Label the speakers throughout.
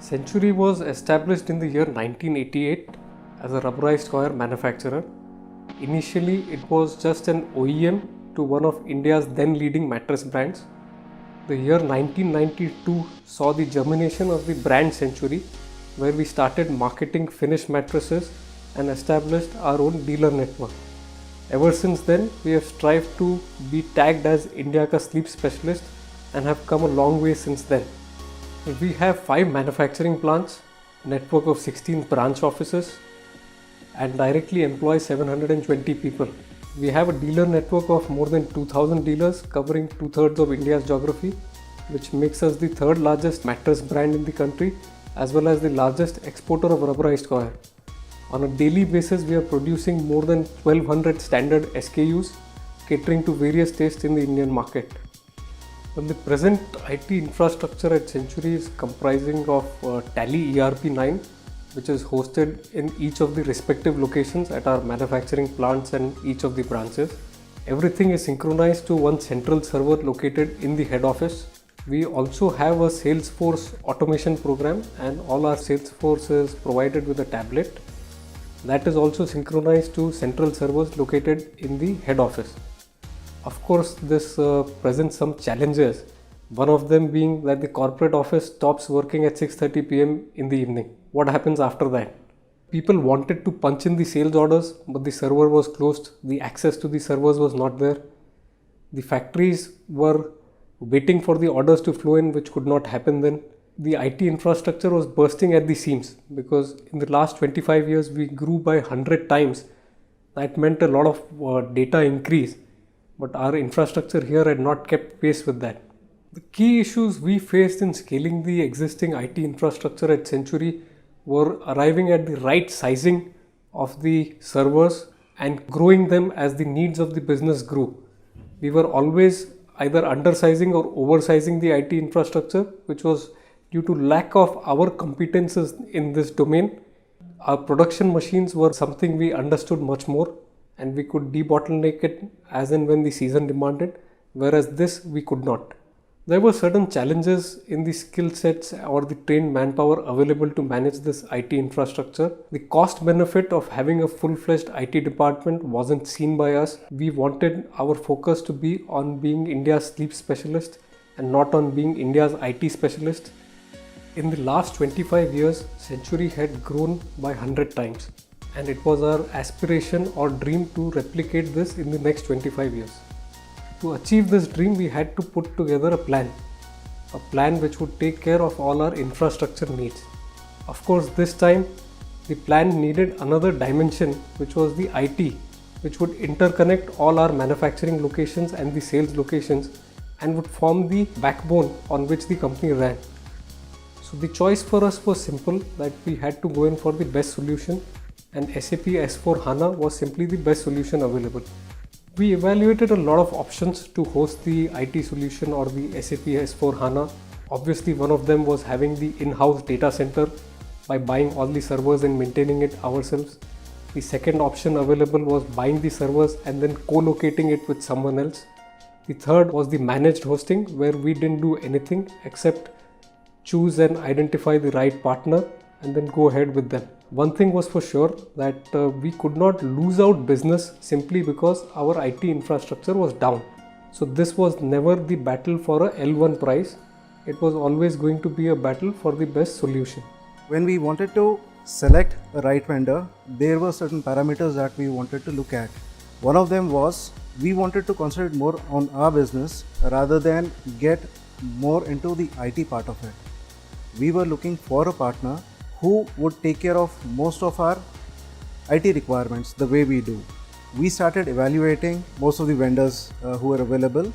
Speaker 1: Century was established in the year 1988 as a rubberized coir manufacturer. Initially, it was just an OEM to one of India's then leading mattress brands. The year 1992 saw the germination of the brand Century, where we started marketing finished mattresses and established our own dealer network. Ever since then, we have strived to be tagged as India ka sleep specialist and have come a long way since then. We have 5 manufacturing plants, network of 16 branch offices, and directly employ 720 people. We have a dealer network of more than 2000 dealers covering 2/3 of India's geography, which makes us the third largest mattress brand in the country as well as the largest exporter of rubberized coir. On a daily basis, we are producing more than 1200 standard SKUs catering to various tastes in the Indian market. Well, the present IT infrastructure at Century is comprising of Tally ERP 9, which is hosted in each of the respective locations at our manufacturing plants and each of the branches. Everything is synchronized to one central server located in the head office. We also have a Salesforce automation program, and all our Salesforce is provided with a tablet. That is also synchronized to central servers located in the head office. Of course, this presents some challenges, one of them being that the corporate office stops working at 6:30 p.m. in the evening. What happens after that? People wanted to punch in the sales orders, but the server was closed, the access to the servers was not there. The factories were waiting for the orders to flow in, which could not happen then. The IT infrastructure was bursting at the seams because in the last 25 years we grew by 100 times. That meant a lot of data increase, but our infrastructure here had not kept pace with that. The key issues we faced in scaling the existing IT infrastructure at Century were arriving at the right sizing of the servers and growing them as the needs of the business grew. We were always either undersizing or oversizing the IT infrastructure, which was due to lack of our competences in this domain. Our production machines were something we understood much more, and we could debottleneck it as and when the season demanded, whereas this we could not. There were certain challenges in the skill sets or the trained manpower available to manage this IT infrastructure. The cost benefit of having a full-fledged IT department wasn't seen by us. We wanted our focus to be on being India's sleep specialist and not on being India's IT specialist. In the last 25 years, Century had grown by 100 times, and it was our aspiration or dream to replicate this in the next 25 years. To achieve this dream, we had to put together a plan which would take care of all our infrastructure needs. Of course, this time the plan needed another dimension, which was the IT, which would interconnect all our manufacturing locations and the sales locations and would form the backbone on which the company ran. So the choice for us was simple, that we had to go in for the best solution, and SAP S/4HANA was simply the best solution available. We evaluated a lot of options to host the IT solution or the SAP S/4HANA. Obviously, one of them was having the in-house data center by buying all the servers and maintaining it ourselves. The second option available was buying the servers and then co-locating it with someone else. The third was the managed hosting, where we didn't do anything except choose and identify the right partner and then go ahead with them. One thing was for sure, that we could not lose out business simply because our IT infrastructure was down. So this was never the battle for a L1 prize. It was always going to be a battle for the best solution.
Speaker 2: When we wanted to select a right vendor, there were certain parameters that we wanted to look at. One of them was we wanted to concentrate more on our business rather than get more into the IT part of it. We were looking for a partner who would take care of most of our IT requirements the way we do. We started evaluating most of the vendors who were available.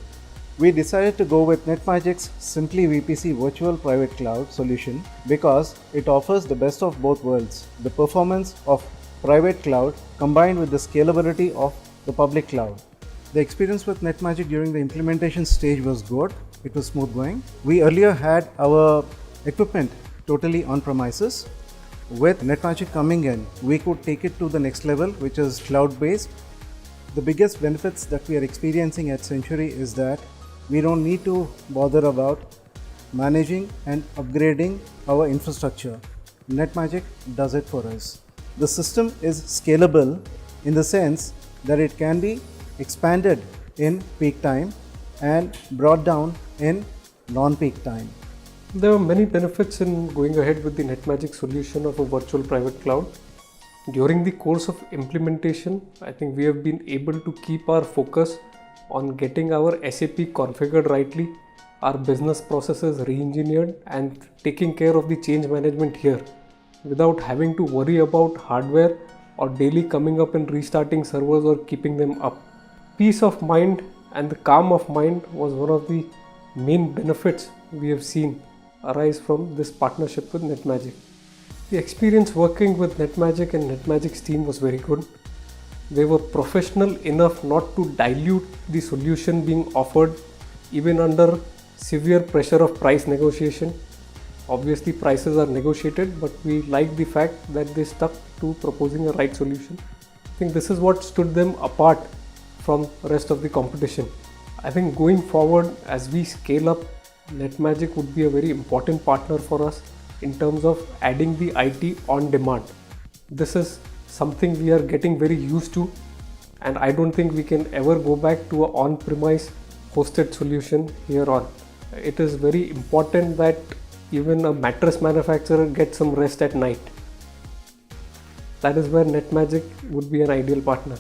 Speaker 2: We decided to go with Netmagic's Simply VPC Virtual Private Cloud solution because it offers the best of both worlds, the performance of private cloud combined with the scalability of the public cloud. The experience with Netmagic during the implementation stage was good. It was smooth going. We earlier had our equipment totally on premises. With Netmagic coming in, we could take it to the next level, which is cloud-based. The biggest benefits that we are experiencing at Century is that we don't need to bother about managing and upgrading our infrastructure. Netmagic does it for us. The system is scalable in the sense that it can be expanded in peak time and brought down in non-peak time.
Speaker 1: There are many benefits in going ahead with the Netmagic solution of a virtual private cloud. During the course of implementation, I think we have been able to keep our focus on getting our SAP configured rightly, our business processes re-engineered, and taking care of the change management here without having to worry about hardware or daily coming up and restarting servers or keeping them up. Peace of mind and the calm of mind was one of the main benefits we have seen arise from this partnership with Netmagic. The experience working with Netmagic and Netmagic's team was very good. They were professional enough not to dilute the solution being offered even under severe pressure of price negotiation. Obviously prices are negotiated, but we like the fact that they stuck to proposing a right solution. I think this is what stood them apart from the rest of the competition. I think going forward, as we scale up, Netmagic would be a very important partner for us in terms of adding the IT on demand. This is something we are getting very used to, and I don't think we can ever go back to an on-premise hosted solution here on. It is very important that even a mattress manufacturer gets some rest at night. That is where Netmagic would be an ideal partner.